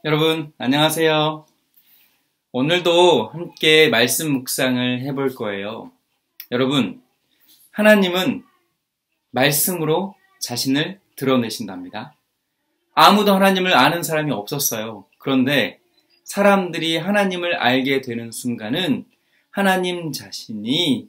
여러분, 안녕하세요. 오늘도 함께 말씀 묵상을 해볼 거예요. 여러분, 하나님은 말씀으로 자신을 드러내신답니다. 아무도 하나님을 아는 사람이 없었어요. 그런데 사람들이 하나님을 알게 되는 순간은 하나님 자신이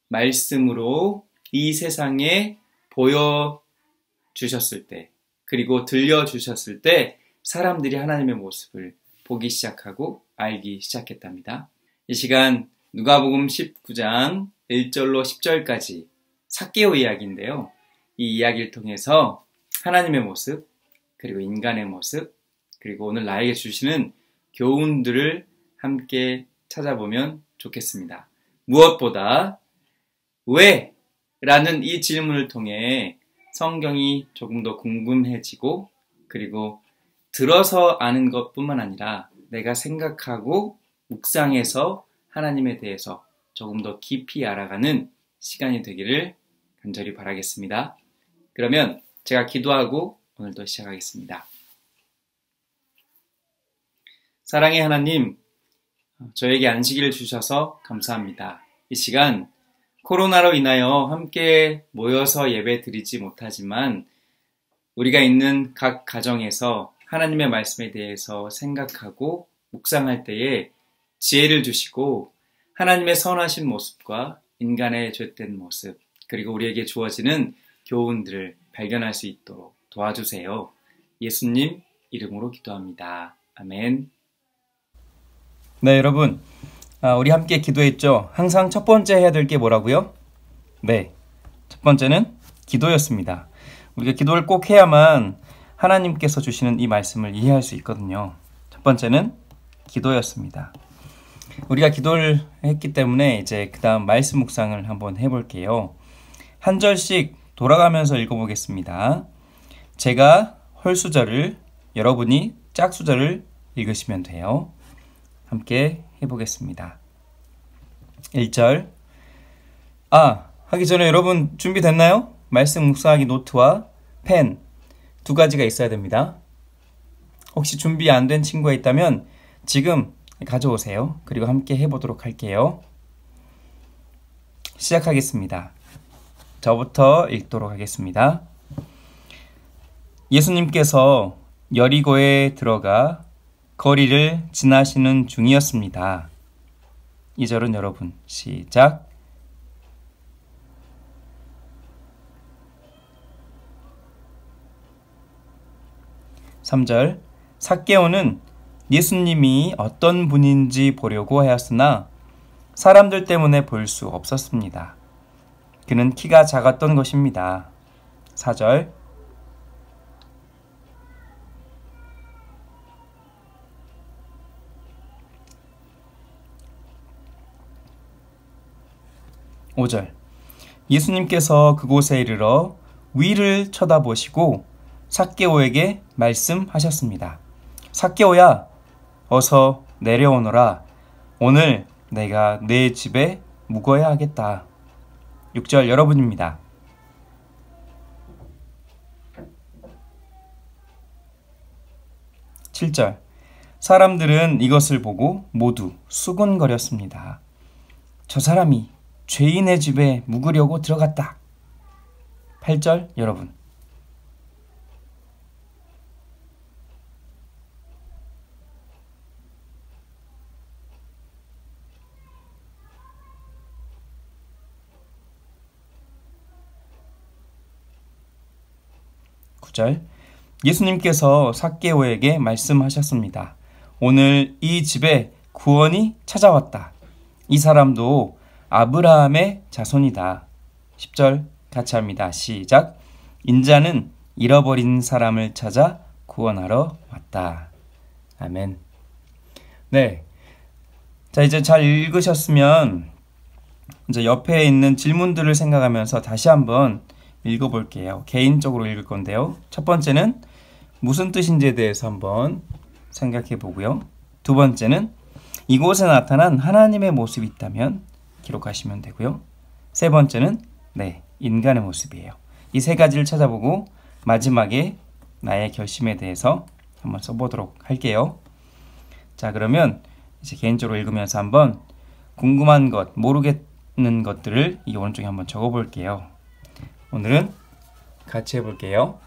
말씀으로 이 세상에 보여주셨을 때, 그리고 들려주셨을 때 사람들이 하나님의 모습을 보기 시작하고 알기 시작했답니다. 이 시간 누가복음 19장 1절로 10절까지 삭개오 이야기인데요. 이 이야기를 통해서 하나님의 모습, 그리고 인간의 모습, 그리고 오늘 나에게 주시는 교훈들을 함께 찾아보면 좋겠습니다. 무엇보다 왜? 라는 이 질문을 통해 성경이 조금 더 궁금해지고, 그리고 들어서 아는 것뿐만 아니라 내가 생각하고 묵상해서 하나님에 대해서 조금 더 깊이 알아가는 시간이 되기를 간절히 바라겠습니다. 그러면 제가 기도하고 오늘도 시작하겠습니다. 사랑의 하나님, 저에게 안식일을 주셔서 감사합니다. 이 시간 코로나로 인하여 함께 모여서 예배 드리지 못하지만 우리가 있는 각 가정에서 하나님의 말씀에 대해서 생각하고 묵상할 때에 지혜를 주시고 하나님의 선하신 모습과 인간의 죄된 모습, 그리고 우리에게 주어지는 교훈들을 발견할 수 있도록 도와주세요. 예수님 이름으로 기도합니다. 아멘. 네, 여러분, 우리 함께 기도했죠? 항상 첫 번째 해야 될 게 뭐라고요? 네, 첫 번째는 기도였습니다. 우리가 기도를 꼭 해야만 하나님께서 주시는 이 말씀을 이해할 수 있거든요. 첫 번째는 기도였습니다. 우리가 기도를 했기 때문에 이제 그 다음 말씀 묵상을 한번 해볼게요. 한 절씩 돌아가면서 읽어보겠습니다. 제가 홀수절을, 여러분이 짝수절을 읽으시면 돼요. 함께 해보겠습니다. 1절. 하기 전에 여러분 준비됐나요? 말씀 묵상하기 노트와 펜 두 가지가 있어야 됩니다. 혹시 준비 안 된 친구가 있다면 지금 가져오세요. 그리고 함께 해보도록 할게요. 시작하겠습니다. 저부터 읽도록 하겠습니다. 예수님께서 여리고에 들어가 거리를 지나시는 중이었습니다. 이 절은 여러분 시작. 3절. 삭개오는 예수님이 어떤 분인지 보려고 하였으나 사람들 때문에 볼 수 없었습니다. 그는 키가 작았던 것입니다. 4절. 5절. 예수님께서 그곳에 이르러 위를 쳐다보시고 삭개오에게 말씀하셨습니다. 삭개오야, 어서 내려오너라. 오늘 내가 내 집에 묵어야 하겠다. 6절 여러분입니다. (7절) 사람들은 이것을 보고 모두 수군거렸습니다. 저 사람이 죄인의 집에 묵으려고 들어갔다. 8절 여러분. 9절. 예수님께서 삭개오에게 말씀하셨습니다. 오늘 이 집에 구원이 찾아왔다. 이 사람도 아브라함의 자손이다. 10절 같이 합니다. 시작. 인자는 잃어버린 사람을 찾아 구원하러 왔다. 아멘. 네. 자, 이제 잘 읽으셨으면 이제 옆에 있는 질문들을 생각하면서 다시 한번 읽어볼게요. 개인적으로 읽을 건데요. 첫 번째는 무슨 뜻인지에 대해서 한번 생각해 보고요. 두 번째는 이곳에 나타난 하나님의 모습이 있다면 기록하시면 되고요. 세 번째는 인간의 모습이에요. 이 세 가지를 찾아보고 마지막에 나의 결심에 대해서 한번 써보도록 할게요. 자, 그러면 이제 개인적으로 읽으면서 한번 궁금한 것, 모르겠는 것들을 이 오른쪽에 한번 적어볼게요. 오늘은 같이 해볼게요.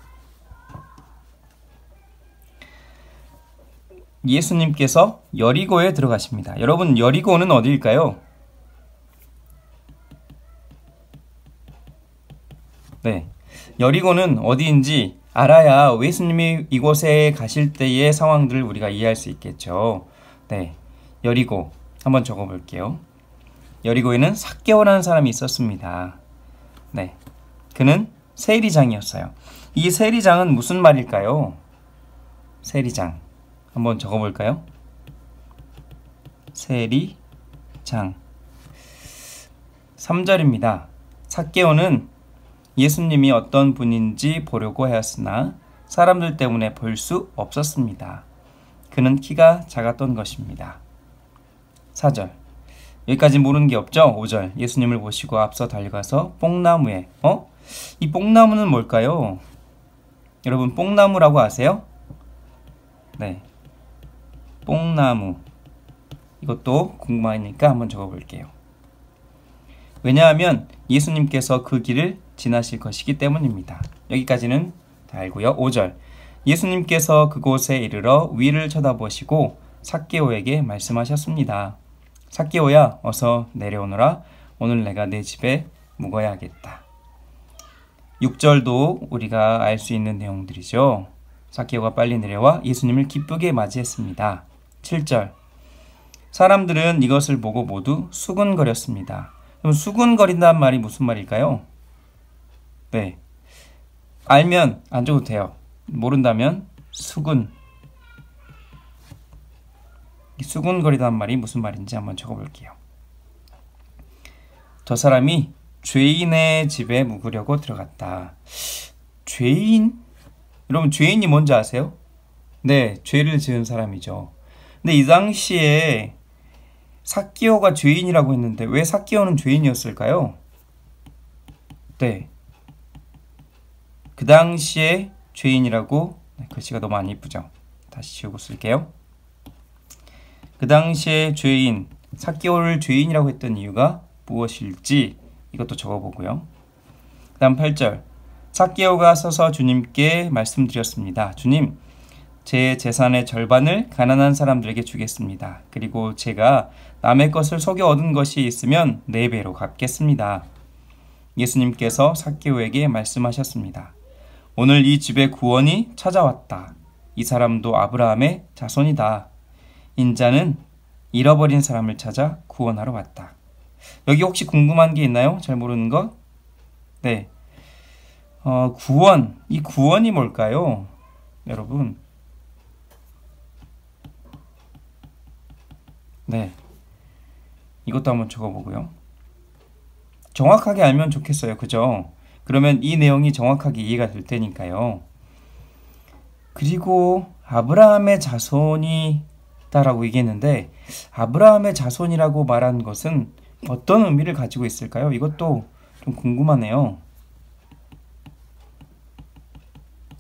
예수님께서 여리고에 들어가십니다. 여러분, 여리고는 어디일까요? 네, 여리고는 어디인지 알아야 예수님이 이곳에 가실 때의 상황들을 우리가 이해할 수 있겠죠. 네, 여리고 한번 적어볼게요. 여리고에는 삭개오라는 사람이 있었습니다. 네, 그는 세리장이었어요. 이 세리장은 무슨 말일까요? 세리장 한번 적어볼까요? 세리장 3절입니다. 삭개오는 예수님이 어떤 분인지 보려고 하였으나 사람들 때문에 볼 수 없었습니다. 그는 키가 작았던 것입니다. 4절 여기까지 모르는 게 없죠? 5절 예수님을 보시고 앞서 달려가서 뽕나무에 이 뽕나무는 뭘까요? 여러분, 뽕나무라고 아세요? 네, 뽕나무. 이것도 궁금하니까 한번 적어볼게요. 왜냐하면 예수님께서 그 길을 지나실 것이기 때문입니다. 여기까지는 다 알고요. 5절 예수님께서 그곳에 이르러 위를 쳐다보시고 삭개오에게 말씀하셨습니다. 삭개오야, 어서 내려오너라. 오늘 내가 내 집에 묵어야겠다. 6절도 우리가 알 수 있는 내용들이죠. 삭개오가 빨리 내려와 예수님을 기쁘게 맞이했습니다. 7절 사람들은 이것을 보고 모두 수군거렸습니다. 그럼 수군거린다는 말이 무슨 말일까요? 네, 알면 안 줘도 돼요. 모른다면 수군거리다는 말이 무슨 말인지 한번 적어볼게요. 저 사람이 죄인의 집에 묵으려고 들어갔다. 죄인? 여러분, 죄인이 뭔지 아세요? 네, 죄를 지은 사람이죠. 근데 이 당시에 삭개오가 죄인이라고 했는데 왜 삭개오는 죄인이었을까요? 네, 그 당시에 죄인이라고, 글씨가 너무 안 이쁘죠? 다시 지우고 쓸게요. 그 당시에 죄인, 삭개오를 죄인이라고 했던 이유가 무엇일지 이것도 적어보고요. 그 다음 8절 삭개오가 서서 주님께 말씀드렸습니다. 주님, 제 재산의 절반을 가난한 사람들에게 주겠습니다. 그리고 제가 남의 것을 속여 얻은 것이 있으면 4배로 갚겠습니다. 예수님께서 삭개오에게 말씀하셨습니다. 오늘 이 집에 구원이 찾아왔다. 이 사람도 아브라함의 자손이다. 인자는 잃어버린 사람을 찾아 구원하러 왔다. 여기 혹시 궁금한 게 있나요? 잘 모르는 거? 네, 구원. 이 구원이 뭘까요? 여러분, 네, 이것도 한번 적어보고요. 정확하게 알면 좋겠어요. 그죠? 그러면 이 내용이 정확하게 이해가 될 테니까요. 그리고 아브라함의 자손이다라고 얘기했는데 아브라함의 자손이라고 말한 것은 어떤 의미를 가지고 있을까요? 이것도 좀 궁금하네요.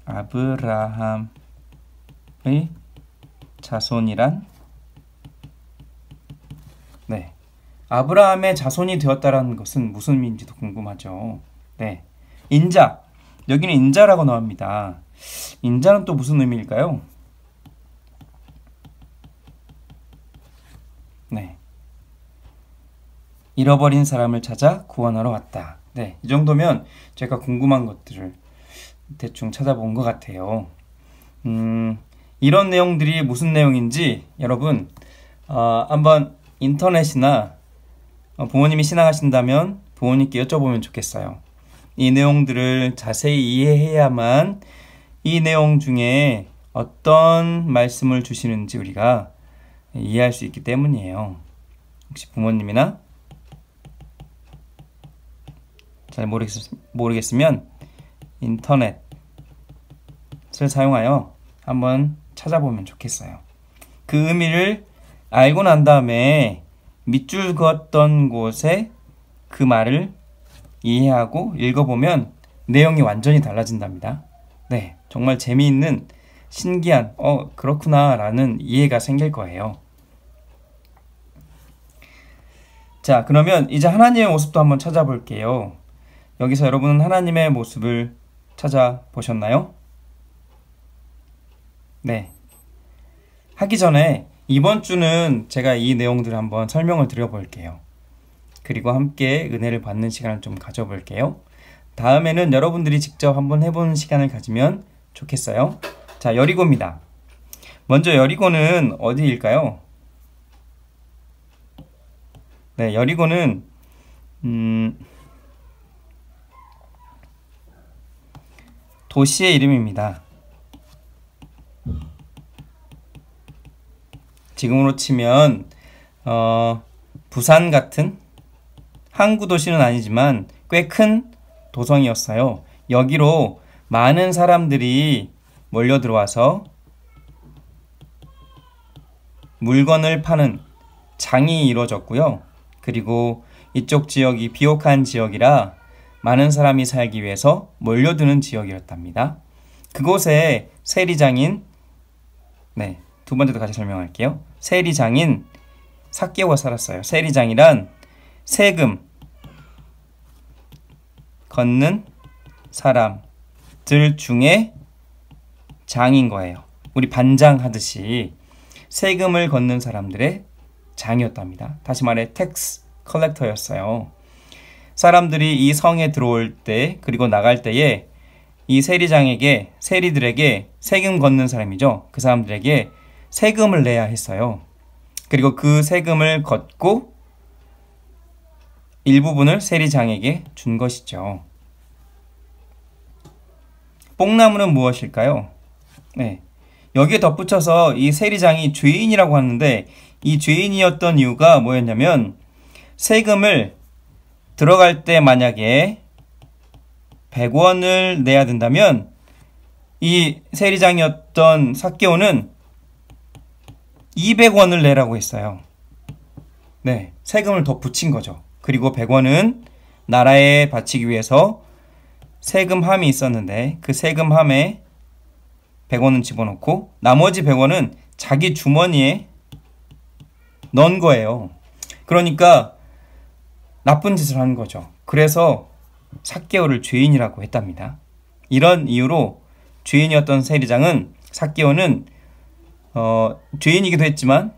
아브라함의 자손이란? 네, 아브라함의 자손이 되었다라는 것은 무슨 의미인지도 궁금하죠. 네, 인자. 여기는 인자라고 나옵니다. 인자는 또 무슨 의미일까요? 네, 잃어버린 사람을 찾아 구원하러 왔다. 네, 이 정도면 제가 궁금한 것들을 대충 찾아본 것 같아요. 이런 내용들이 무슨 내용인지 여러분 한번 인터넷이나 부모님이 신앙하신다면 부모님께 여쭤보면 좋겠어요. 이 내용들을 자세히 이해해야만 이 내용 중에 어떤 말씀을 주시는지 우리가 이해할 수 있기 때문이에요. 혹시 부모님이나 잘 모르겠으면 인터넷을 사용하여 한번 찾아보면 좋겠어요. 그 의미를 알고 난 다음에 밑줄 그었던 곳에 그 말을 이해하고 읽어보면 내용이 완전히 달라진답니다. 네, 정말 재미있는 신기한, 그렇구나 라는 이해가 생길 거예요. 자, 그러면 이제 하나님의 모습도 한번 찾아볼게요. 여기서 여러분은 하나님의 모습을 찾아보셨나요? 네. 하기 전에 이번 주는 제가 이 내용들을 한번 설명을 드려볼게요. 그리고 함께 은혜를 받는 시간을 좀 가져볼게요. 다음에는 여러분들이 직접 한번 해보는 시간을 가지면 좋겠어요. 자, 여리고입니다. 먼저 여리고는 어디일까요? 네, 여리고는 도시의 이름입니다. 지금으로 치면 부산 같은 항구 도시는 아니지만 꽤 큰 도성이었어요. 여기로 많은 사람들이 몰려 들어와서 물건을 파는 장이 이루어졌고요. 그리고 이쪽 지역이 비옥한 지역이라 많은 사람이 살기 위해서 몰려드는 지역이었답니다. 그곳에 세리장인, 네, 두 번째도 같이 설명할게요. 세리장인 삭개오가 살았어요. 세리장이란 세금 걷는 사람들 중에 장인 거예요. 우리 반장 하듯이 세금을 걷는 사람들의 장이었답니다. 다시 말해 텍스 컬렉터였어요. 사람들이 이 성에 들어올 때 그리고 나갈 때에 이 세리장에게, 세리들에게 세금 걷는 사람이죠. 그 사람들에게 세금을 내야 했어요. 그리고 그 세금을 걷고 일부분을 세리장에게 준 것이죠. 뽕나무는 무엇일까요? 네, 여기에 덧붙여서 이 세리장이 죄인이라고 하는데 이 죄인이었던 이유가 뭐였냐면 세금을 들어갈 때 만약에 100원을 내야 된다면 이 세리장이었던 삭개오는 200원을 내라고 했어요. 네, 세금을 더 붙인 거죠. 그리고 100원은 나라에 바치기 위해서 세금함이 있었는데 그 세금함에 100원은 집어넣고 나머지 100원은 자기 주머니에 넣은 거예요. 그러니까 나쁜 짓을 한 거죠. 그래서 삭개오를 죄인이라고 했답니다. 이런 이유로 죄인이었던 세리장은 삭개오는 죄인이기도 했지만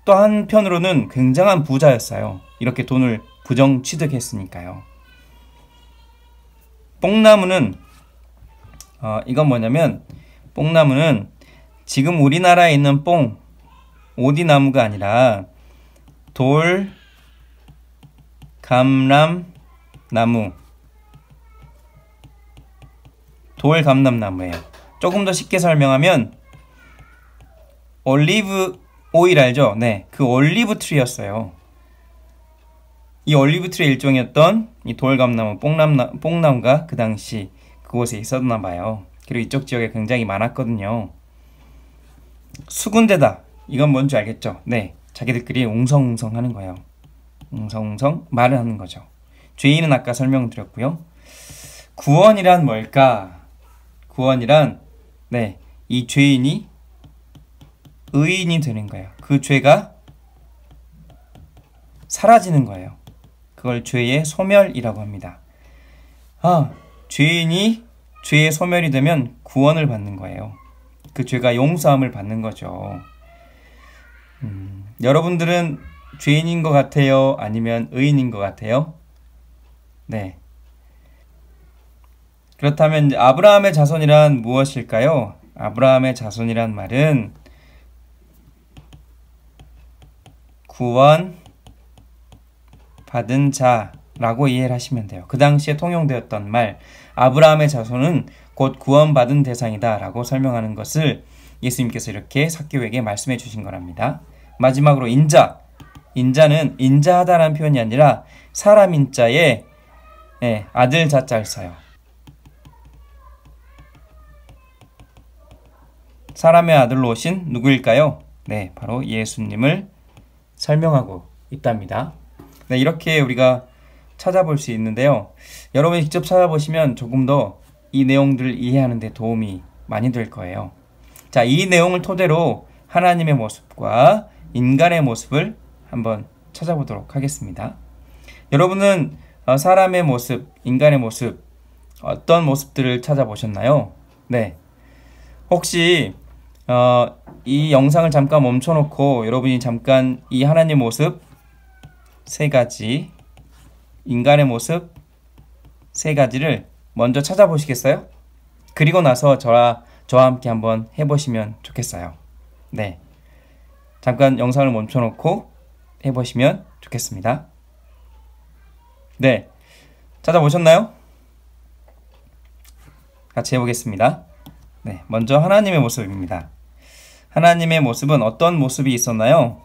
또 한편으로는 굉장한 부자였어요. 이렇게 돈을 부정 취득했으니까요. 뽕나무는 이건 뭐냐면 뽕나무는 지금 우리나라에 있는 뽕 오디나무가 아니라 돌 감람나무, 돌감람나무예요. 조금 더 쉽게 설명하면 올리브 오일 알죠? 네, 그 올리브 트리였어요. 이 올리브 트리의 일종이었던 이 돌감나무, 뽕나무가 그 당시 그곳에 있었나 봐요. 그리고 이쪽 지역에 굉장히 많았거든요. 수군대다. 이건 뭔지 알겠죠? 네, 자기들끼리 웅성웅성 하는 거예요. 웅성웅성 말을 하는 거죠. 죄인은 아까 설명드렸고요. 구원이란 뭘까? 구원이란 네, 이 죄인이 의인이 되는 거예요. 그 죄가 사라지는 거예요. 그걸 죄의 소멸이라고 합니다. 죄인이 죄의 소멸이 되면 구원을 받는 거예요. 그 죄가 용서함을 받는 거죠. 여러분들은 죄인인 것 같아요? 아니면 의인인 것 같아요? 네. 그렇다면 이제 아브라함의 자손이란 무엇일까요? 아브라함의 자손이란 말은 구원 받은 자라고 이해를 하시면 돼요. 그 당시에 통용되었던 말, 아브라함의 자손은 곧 구원받은 대상이다 라고 설명하는 것을 예수님께서 이렇게 삭개오에게 말씀해 주신 거랍니다. 마지막으로 인자. 인자는 인자하다라는 표현이 아니라 사람 인자에 아들 자자를 써요. 사람의 아들로 오신 누구일까요? 네, 바로 예수님을 설명하고 있답니다. 네, 이렇게 우리가 찾아볼 수 있는데요. 여러분이 직접 찾아보시면 조금 더 이 내용들을 이해하는 데 도움이 많이 될 거예요. 자, 이 내용을 토대로 하나님의 모습과 인간의 모습을 한번 찾아보도록 하겠습니다. 여러분은 사람의 모습, 인간의 모습, 어떤 모습들을 찾아보셨나요? 네. 혹시 이 영상을 잠깐 멈춰놓고 여러분이 잠깐 이 하나님의 모습 3가지, 인간의 모습 3가지를 먼저 찾아보시겠어요? 그리고 나서 저와 함께 한번 해보시면 좋겠어요. 네. 잠깐 영상을 멈춰놓고 해보시면 좋겠습니다. 네. 찾아보셨나요? 같이 해보겠습니다. 네. 먼저 하나님의 모습입니다. 하나님의 모습은 어떤 모습이 있었나요?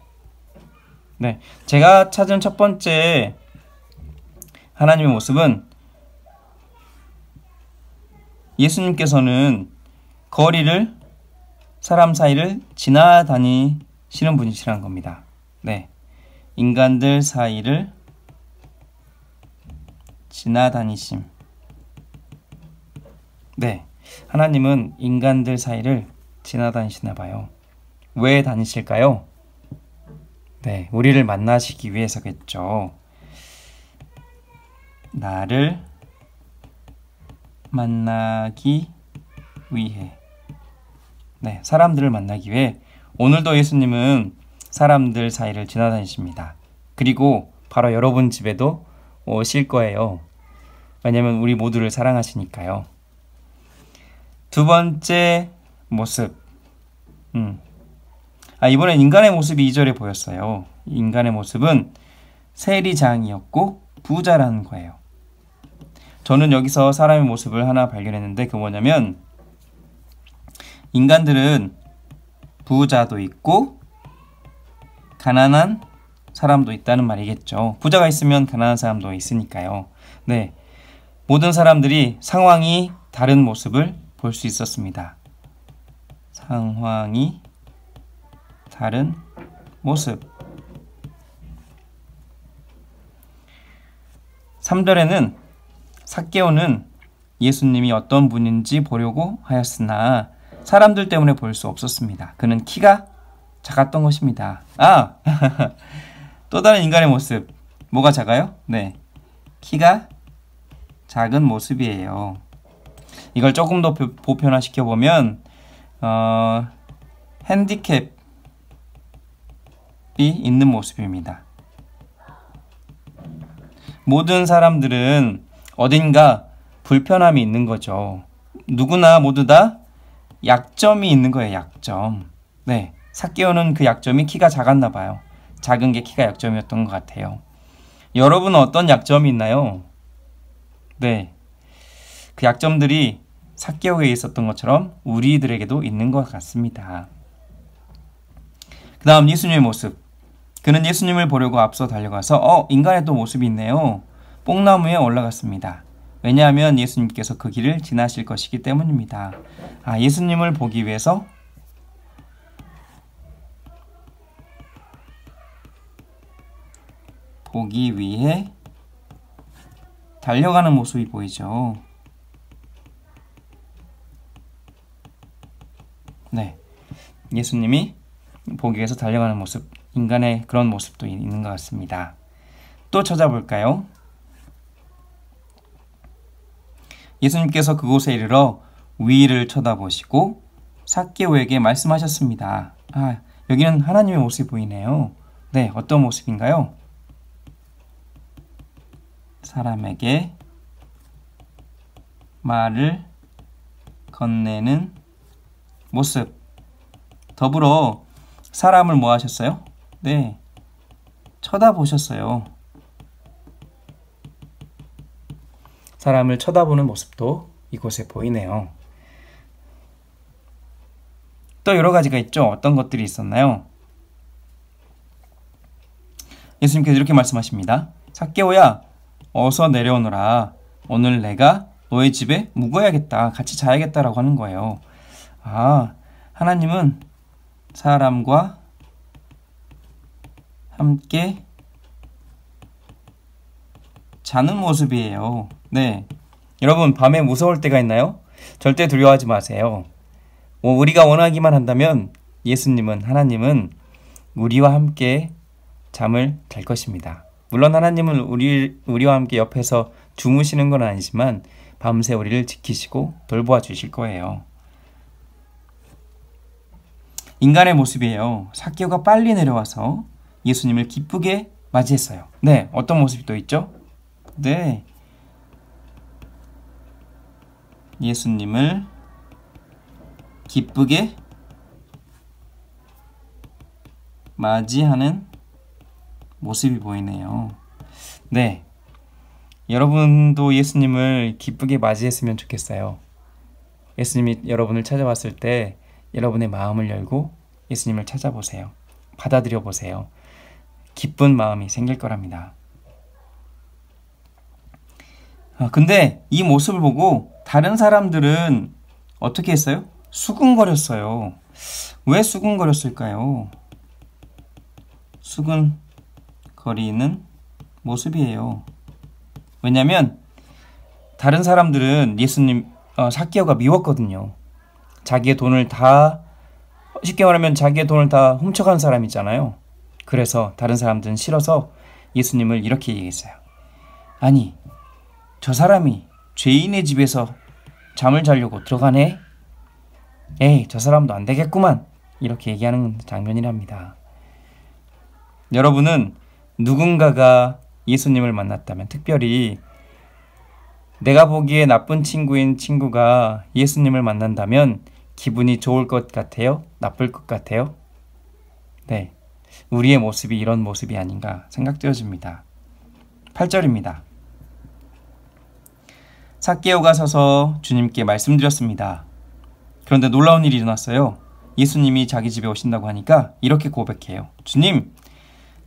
네. 제가 찾은 첫 번째 하나님의 모습은 예수님께서는 사람 사이를 지나다니시는 분이시라는 겁니다. 네. 인간들 사이를 지나다니심. 네. 하나님은 인간들 사이를 지나다니시나 봐요. 왜 다니실까요? 네. 우리를 만나시기 위해서겠죠. 나를 만나기 위해. 네. 사람들을 만나기 위해 오늘도 예수님은 사람들 사이를 지나다니십니다. 그리고 바로 여러분 집에도 오실 거예요. 왜냐면 우리 모두를 사랑하시니까요. 두 번째 모습. 이번엔 인간의 모습이 2절에 보였어요. 인간의 모습은 세리장이었고 부자라는 거예요. 저는 여기서 사람의 모습을 하나 발견했는데 그 뭐냐면 인간들은 부자도 있고 가난한 사람도 있다는 말이겠죠. 부자가 있으면 가난한 사람도 있으니까요. 네, 모든 사람들이 상황이 다른 모습을 볼 수 있었습니다. 상황이 다른 모습. 3절에는 삭개오는 예수님이 어떤 분인지 보려고 하였으나 사람들 때문에 볼 수 없었습니다. 그는 키가 작았던 것입니다. 또 다른 인간의 모습. 뭐가 작아요? 네, 키가 작은 모습이에요. 이걸 조금 더 보편화시켜보면 핸디캡이 있는 모습입니다. 모든 사람들은 어딘가 불편함이 있는 거죠. 누구나 모두 다 약점이 있는 거예요. 약점. 네, 삭개오는 그 약점이 키가 작았나 봐요. 작은 게 키가 약점이었던 것 같아요. 여러분은 어떤 약점이 있나요? 네, 그 약점들이 삭개오에 있었던 것처럼 우리들에게도 있는 것 같습니다. 그 다음 예수님의 모습. 그는 예수님을 보려고 앞서 달려가서 인간의 또 모습이 있네요. 뽕나무에 올라갔습니다. 왜냐하면 예수님께서 그 길을 지나실 것이기 때문입니다. 예수님을 보기 위해서 달려가는 모습이 보이죠. 네, 예수님이 보기 위해서 달려가는 모습, 인간의 그런 모습도 있는 것 같습니다. 또 찾아볼까요? 예수님께서 그곳에 이르러 위를 쳐다보시고 삭개오에게 말씀하셨습니다. 여기는 하나님의 모습이 보이네요. 네, 어떤 모습인가요? 사람에게 말을 건네는 모습. 더불어 사람을 뭐 하셨어요? 네, 쳐다보셨어요. 사람을 쳐다보는 모습도 이곳에 보이네요. 또 여러 가지가 있죠. 어떤 것들이 있었나요? 예수님께서 이렇게 말씀하십니다. 삭개오야, 어서 내려오너라. 오늘 내가 너의 집에 묵어야겠다. 같이 자야겠다라고 하는 거예요. 하나님은 사람과 함께 자는 모습이에요. 네, 여러분 밤에 무서울 때가 있나요? 절대 두려워하지 마세요. 우리가 원하기만 한다면 예수님은, 하나님은 우리와 함께 잠을 잘 것입니다. 물론 하나님은 우리와 함께 옆에서 주무시는 건 아니지만 밤새 우리를 지키시고 돌보아 주실 거예요. 인간의 모습이에요. 삭개오가 빨리 내려와서 예수님을 기쁘게 맞이했어요. 네, 어떤 모습이 또 있죠? 네, 예수님을 기쁘게 맞이하는 모습이 보이네요. 네, 여러분도 예수님을 기쁘게 맞이했으면 좋겠어요. 예수님이 여러분을 찾아왔을 때 여러분의 마음을 열고 예수님을 찾아보세요. 받아들여 보세요. 기쁜 마음이 생길 거랍니다. 근데 이 모습을 보고 다른 사람들은 어떻게 했어요? 수근거렸어요. 왜 수근거렸을까요? 수근거리는 모습이에요. 왜냐면 다른 사람들은 예수님, 삭개오가 미웠거든요. 자기의 돈을 다, 쉽게 말하면 자기의 돈을 다 훔쳐간 사람이잖아요. 그래서 다른 사람들은 싫어서 예수님을 이렇게 얘기했어요. 아니, 저 사람이 죄인의 집에서 잠을 자려고 들어가네? 에이, 저 사람도 안 되겠구만. 이렇게 얘기하는 장면이랍니다. 여러분은 누군가가 예수님을 만났다면, 특별히 내가 보기에 나쁜 친구인 친구가 예수님을 만난다면 기분이 좋을 것 같아요? 나쁠 것 같아요? 네, 우리의 모습이 이런 모습이 아닌가 생각되어집니다. 8절입니다. 삭개오가 서서 주님께 말씀드렸습니다. 그런데 놀라운 일이 일어났어요. 예수님이 자기 집에 오신다고 하니까 이렇게 고백해요. 주님,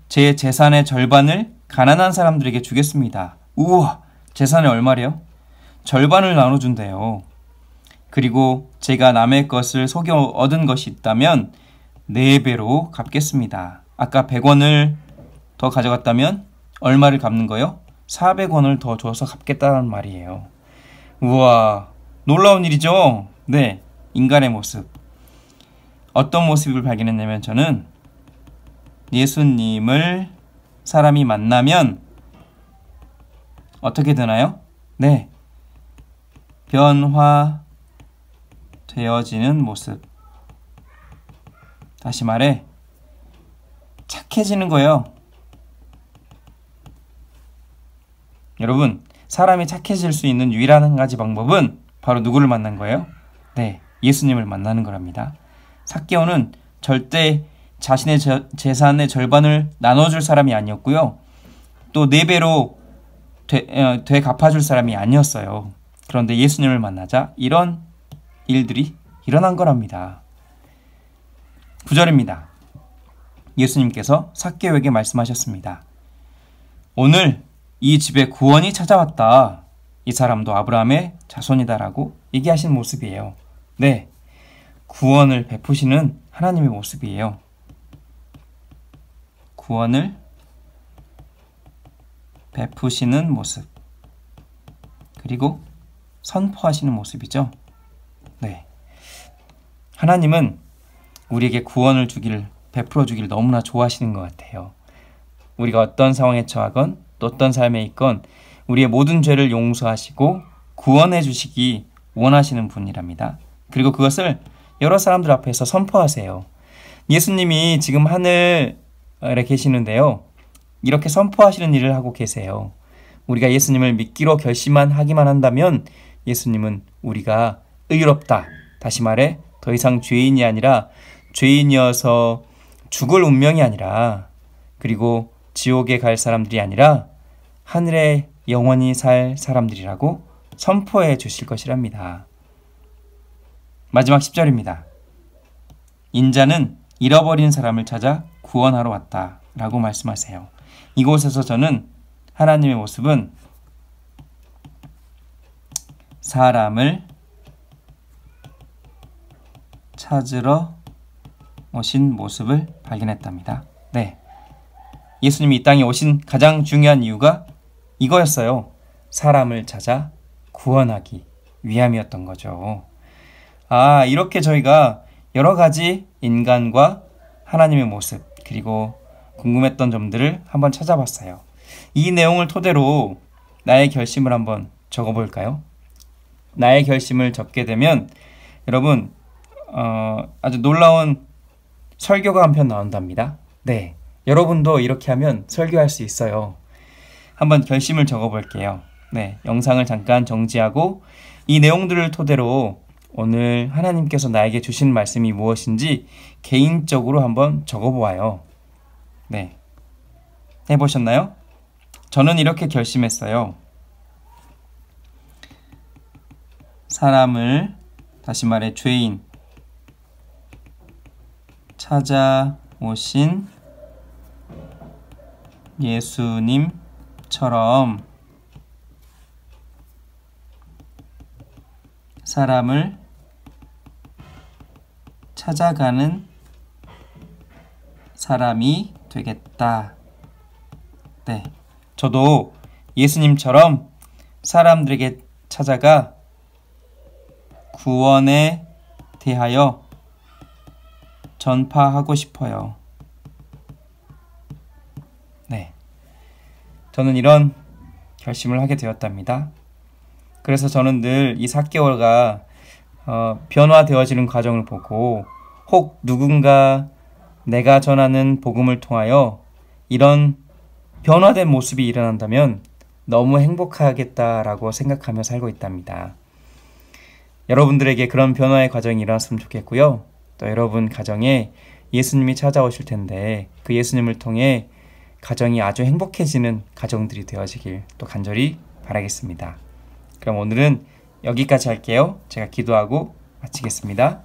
제 재산의 절반을 가난한 사람들에게 주겠습니다. 우와, 재산이 얼마래요? 절반을 나눠준대요. 그리고 제가 남의 것을 속여 얻은 것이 있다면 4배로 갚겠습니다. 아까 100원을 더 가져갔다면 얼마를 갚는 거요? 400원을 더 줘서 갚겠다는 말이에요. 우와, 놀라운 일이죠? 네, 인간의 모습. 어떤 모습을 발견했냐면 저는 예수님을 사람이 만나면 어떻게 되나요? 네, 변화되어지는 모습. 다시 말해, 착해지는 거예요. 여러분, 사람이 착해질 수 있는 유일한 한 가지 방법은 바로 누구를 만난 거예요? 네, 예수님을 만나는 거랍니다. 삭개오는 절대 자신의 재산의 절반을 나눠줄 사람이 아니었고요. 또 4배로 되갚아줄 사람이 아니었어요. 그런데 예수님을 만나자 이런 일들이 일어난 거랍니다. 9절입니다. 예수님께서 삭개오에게 말씀하셨습니다. 오늘 이 집에 구원이 찾아왔다. 이 사람도 아브라함의 자손이다라고 얘기하신 모습이에요. 네, 구원을 베푸시는 하나님의 모습이에요. 구원을 베푸시는 모습, 그리고 선포하시는 모습이죠. 네, 하나님은 우리에게 구원을 베풀어 주기를 너무나 좋아하시는 것 같아요. 우리가 어떤 상황에 처하건 또 어떤 삶에 있건 우리의 모든 죄를 용서하시고 구원해 주시기 원하시는 분이랍니다. 그리고 그것을 여러 사람들 앞에서 선포하세요. 예수님이 지금 하늘에 계시는데요, 이렇게 선포하시는 일을 하고 계세요. 우리가 예수님을 믿기로 하기만 한다면 예수님은 우리가 의롭다, 다시 말해 더 이상 죄인이 아니라 죄인이어서 죽을 운명이 아니라, 그리고 지옥에 갈 사람들이 아니라 하늘에 영원히 살 사람들이라고 선포해 주실 것이랍니다. 마지막 10절입니다. 인자는 잃어버린 사람을 찾아 구원하러 왔다 라고 말씀하세요. 이곳에서 저는 하나님의 모습은 사람을 찾으러 오신 모습을 발견했답니다. 네, 예수님이 이 땅에 오신 가장 중요한 이유가 이거였어요. 사람을 찾아 구원하기 위함이었던 거죠. 이렇게 저희가 여러 가지 인간과 하나님의 모습, 그리고 궁금했던 점들을 한번 찾아봤어요. 이 내용을 토대로 나의 결심을 한번 적어볼까요? 나의 결심을 적게 되면 여러분 아주 놀라운 설교가 한 편 나온답니다. 네, 여러분도 이렇게 하면 설교할 수 있어요. 한번 결심을 적어볼게요. 네, 영상을 잠깐 정지하고 이 내용들을 토대로 오늘 하나님께서 나에게 주신 말씀이 무엇인지 개인적으로 한번 적어보아요. 네, 해보셨나요? 저는 이렇게 결심했어요. 사람을, 다시 말해 죄인, 찾아오신 예수님처럼 사람을 찾아가는 사람이 되겠다. 네, 저도 예수님처럼 사람들에게 찾아가 구원에 대하여 전파하고 싶어요. 네, 저는 이런 결심을 하게 되었답니다. 그래서 저는 늘 이 4개월가 변화되어지는 과정을 보고 혹 누군가 내가 전하는 복음을 통하여 이런 변화된 모습이 일어난다면 너무 행복하겠다라고 생각하며 살고 있답니다. 여러분들에게 그런 변화의 과정이 일어났으면 좋겠고요. 또 여러분 가정에 예수님이 찾아오실 텐데 그 예수님을 통해 가정이 아주 행복해지는 가정들이 되어지길 또 간절히 바라겠습니다. 그럼 오늘은 여기까지 할게요. 제가 기도하고 마치겠습니다.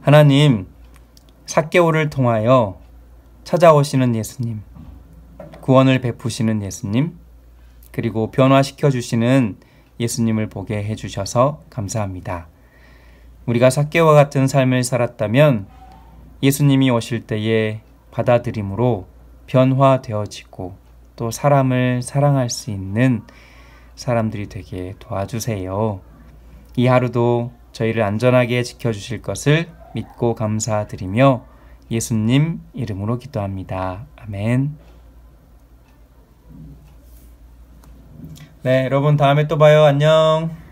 하나님, 4개월을 통하여 찾아오시는 예수님, 구원을 베푸시는 예수님, 그리고 변화시켜 주시는 예수님을 보게 해주셔서 감사합니다. 우리가 4개와 같은 삶을 살았다면 예수님이 오실 때에 받아들임으로 변화되어지고 또 사람을 사랑할 수 있는 사람들이 되게 도와주세요. 이 하루도 저희를 안전하게 지켜주실 것을 믿고 감사드리며 예수님 이름으로 기도합니다. 아멘. 네, 여러분 다음에 또 봐요. 안녕.